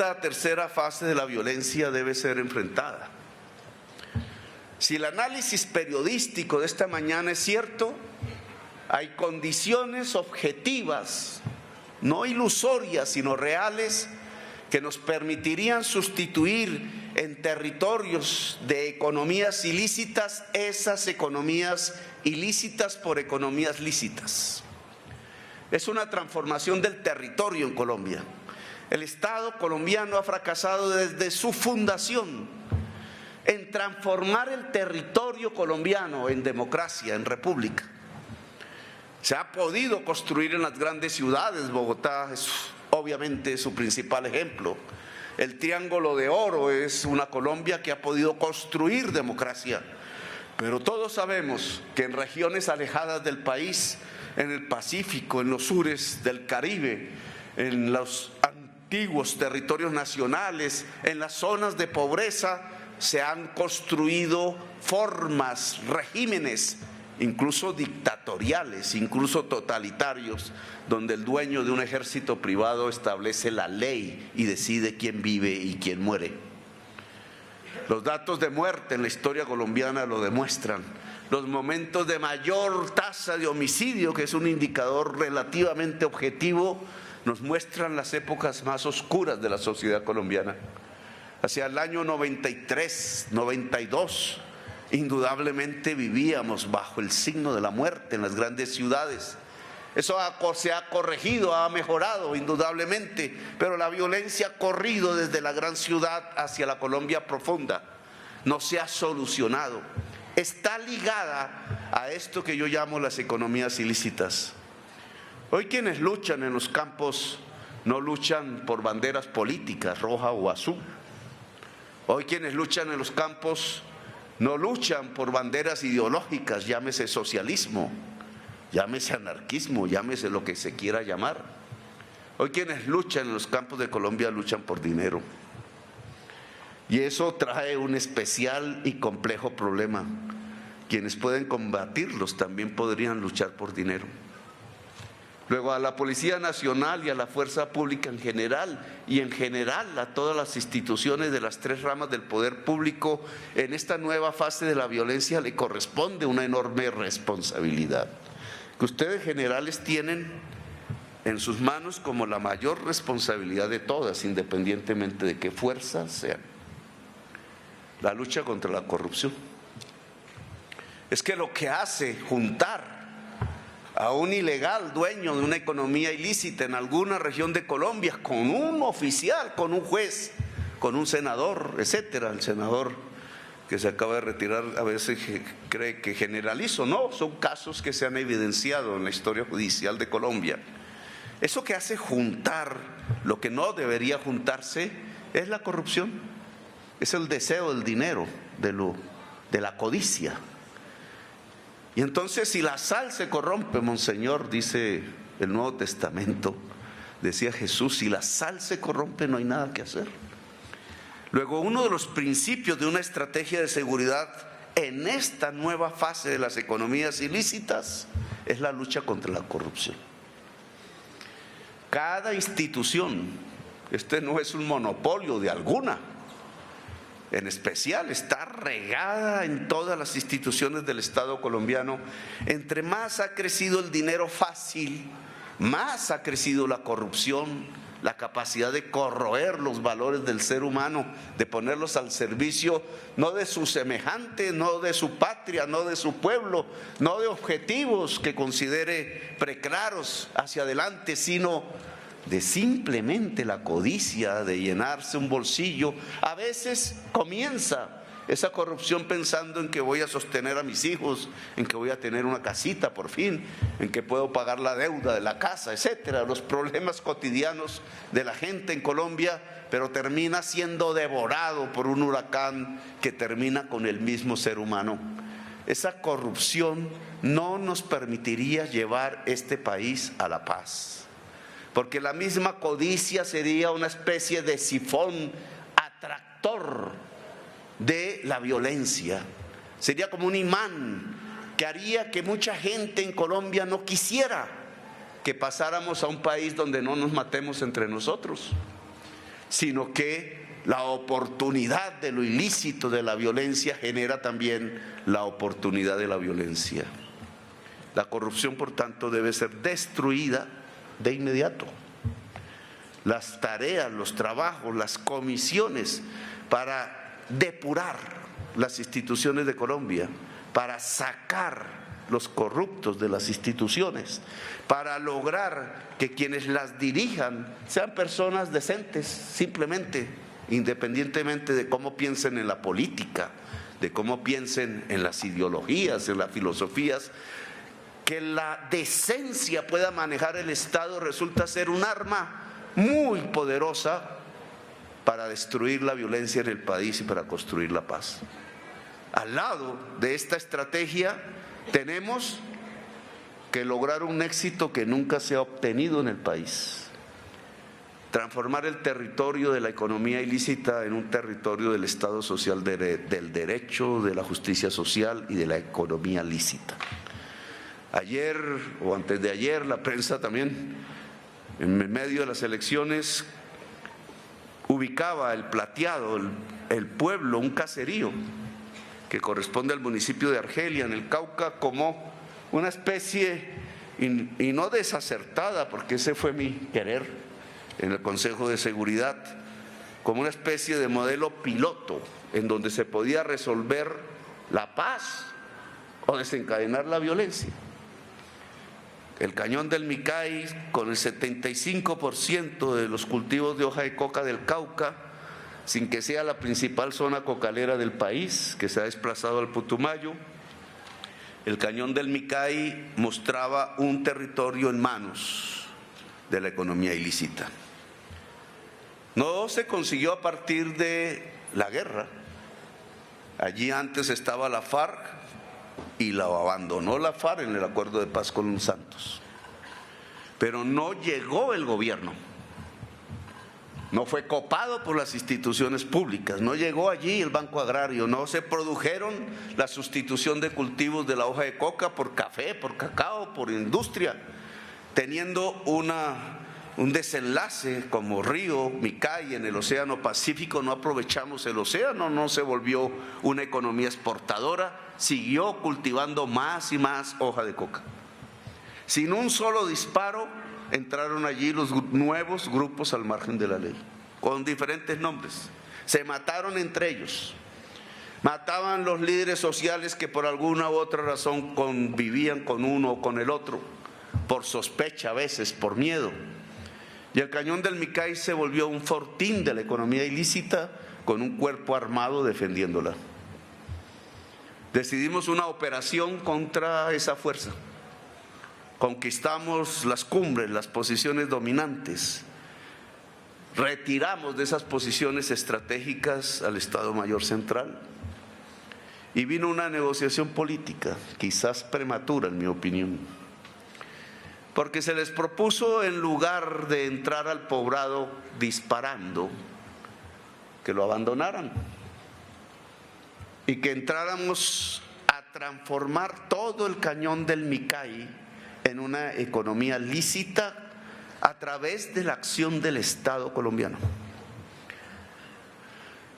esta tercera fase de la violencia debe ser enfrentada. Si el análisis periodístico de esta mañana es cierto, hay condiciones objetivas, no ilusorias, sino reales, que nos permitirían sustituir en territorios de economías ilícitas esas economías ilícitas por economías lícitas. Es una transformación del territorio en Colombia. El Estado colombiano ha fracasado desde su fundación en transformar el territorio colombiano en democracia, en república. Se ha podido construir en las grandes ciudades. Bogotá es obviamente su principal ejemplo. El Triángulo de Oro es una Colombia que ha podido construir democracia. Pero todos sabemos que en regiones alejadas del país, en el Pacífico, en los sures del Caribe, en los antiguos territorios nacionales, en las zonas de pobreza, se han construido formas, regímenes, incluso dictatoriales, incluso totalitarios, donde el dueño de un ejército privado establece la ley y decide quién vive y quién muere. Los datos de muerte en la historia colombiana lo demuestran. Los momentos de mayor tasa de homicidio, que es un indicador relativamente objetivo, nos muestran las épocas más oscuras de la sociedad colombiana. Hacia el año 93, 92, indudablemente vivíamos bajo el signo de la muerte en las grandes ciudades. Eso se ha corregido, ha mejorado indudablemente, pero la violencia ha corrido desde la gran ciudad hacia la Colombia profunda. No se ha solucionado. Está ligada a esto que yo llamo las economías ilícitas. Hoy quienes luchan en los campos no luchan por banderas políticas, roja o azul. Hoy quienes luchan en los campos no luchan por banderas ideológicas, llámese socialismo, llámese anarquismo, llámese lo que se quiera llamar. Hoy quienes luchan en los campos de Colombia luchan por dinero. Y eso trae un especial y complejo problema. Quienes pueden combatirlos también podrían luchar por dinero. Luego a la Policía Nacional y a la Fuerza Pública en general, y en general a todas las instituciones de las tres ramas del poder público, en esta nueva fase de la violencia le corresponde una enorme responsabilidad, que ustedes generales tienen en sus manos como la mayor responsabilidad de todas, independientemente de qué fuerzas sean. La lucha contra la corrupción. Es que lo que hace juntar a un ilegal dueño de una economía ilícita en alguna región de Colombia con un oficial, con un juez, con un senador, etcétera. El senador que se acaba de retirar a veces cree que generalizo. No, son casos que se han evidenciado en la historia judicial de Colombia. Eso que hace juntar lo que no debería juntarse es la corrupción, es el deseo del dinero, de la codicia. Y entonces si la sal se corrompe, monseñor, dice el Nuevo Testamento, decía Jesús, si la sal se corrompe no hay nada que hacer. Luego, uno de los principios de una estrategia de seguridad en esta nueva fase de las economías ilícitas es la lucha contra la corrupción. Cada institución, este no es un monopolio de alguna, en especial está regada en todas las instituciones del Estado colombiano. Entre más ha crecido el dinero fácil, más ha crecido la corrupción, la capacidad de corroer los valores del ser humano, de ponerlos al servicio no de su semejante, no de su patria, no de su pueblo, no de objetivos que considere preclaros hacia adelante, sino de simplemente la codicia, de llenarse un bolsillo. A veces comienza esa corrupción pensando en que voy a sostener a mis hijos, en que voy a tener una casita por fin, en que puedo pagar la deuda de la casa, etcétera, los problemas cotidianos de la gente en Colombia, pero termina siendo devorado por un huracán que termina con el mismo ser humano. Esa corrupción no nos permitiría llevar este país a la paz, porque la misma codicia sería una especie de sifón atractor de la violencia. Sería como un imán que haría que mucha gente en Colombia no quisiera que pasáramos a un país donde no nos matemos entre nosotros. sino que la oportunidad de lo ilícito, de la violencia, genera también la oportunidad de la violencia. La corrupción, por tanto, debe ser destruida de inmediato. Las tareas, los trabajos, las comisiones para depurar las instituciones de Colombia, para sacar los corruptos de las instituciones, para lograr que quienes las dirijan sean personas decentes, simplemente, independientemente de cómo piensen en la política, de cómo piensen en las ideologías, en las filosofías. Que la decencia pueda manejar el Estado resulta ser un arma muy poderosa para destruir la violencia en el país y para construir la paz. Al lado de esta estrategia tenemos que lograr un éxito que nunca se ha obtenido en el país: transformar el territorio de la economía ilícita en un territorio del Estado social del derecho, de la justicia social y de la economía lícita. Ayer o antes de ayer la prensa también, en medio de las elecciones, ubicaba el Plateado, el pueblo, un caserío que corresponde al municipio de Argelia, en el Cauca, como una especie, y no desacertada, porque ese fue mi querer en el Consejo de Seguridad, como una especie de modelo piloto en donde se podía resolver la paz o desencadenar la violencia. El cañón del Micay, con el 75% de los cultivos de hoja de coca del Cauca, sin que sea la principal zona cocalera del país, que se ha desplazado al Putumayo. El cañón del Micay mostraba un territorio en manos de la economía ilícita. No se consiguió a partir de la guerra. Allí antes estaba la FARC y la abandonó la FARC en el acuerdo de paz con los Santos. Pero no llegó el gobierno. No fue copado por las instituciones públicas, no llegó allí el Banco Agrario, no se produjeron la sustitución de cultivos de la hoja de coca por café, por cacao, por industria, teniendo un desenlace como río Micay en el Océano Pacífico. No aprovechamos el océano, no se volvió una economía exportadora, siguió cultivando más y más hoja de coca. Sin un solo disparo entraron allí los nuevos grupos al margen de la ley, con diferentes nombres. Se mataron entre ellos. Mataban los líderes sociales que por alguna u otra razón convivían con uno o con el otro, por sospecha a veces, por miedo. Y el cañón del Micay se volvió un fortín de la economía ilícita, con un cuerpo armado defendiéndola. Decidimos una operación contra esa fuerza. Conquistamos las cumbres, las posiciones dominantes. Retiramos de esas posiciones estratégicas al Estado Mayor Central. Y vino una negociación política, quizás prematura en mi opinión, porque se les propuso, en lugar de entrar al poblado disparando, que lo abandonaran y que entráramos a transformar todo el cañón del Micay en una economía lícita a través de la acción del Estado colombiano.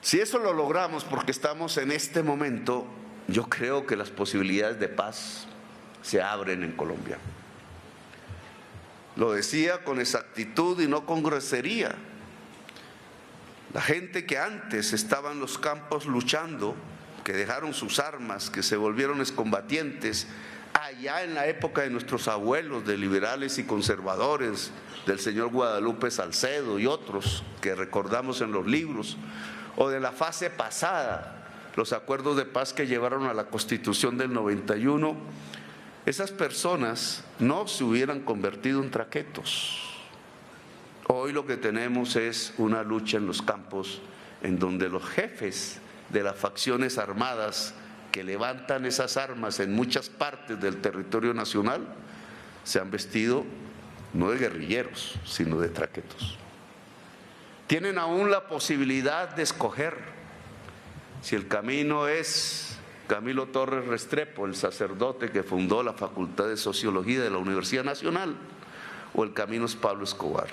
Si eso lo logramos, porque estamos en este momento, yo creo que las posibilidades de paz se abren en Colombia. Lo decía con exactitud y no con grosería. La gente que antes estaba en los campos luchando, que dejaron sus armas, que se volvieron excombatientes, allá en la época de nuestros abuelos, de liberales y conservadores, del señor Guadalupe Salcedo y otros que recordamos en los libros, o de la fase pasada, los acuerdos de paz que llevaron a la Constitución del 91, esas personas no se hubieran convertido en traquetos. Hoy lo que tenemos es una lucha en los campos en donde los jefes de las facciones armadas que levantan esas armas en muchas partes del territorio nacional se han vestido no de guerrilleros, sino de traquetos. Tienen aún la posibilidad de escoger si el camino es Camilo Torres Restrepo, el sacerdote que fundó la Facultad de Sociología de la Universidad Nacional, o el camino es Pablo Escobar.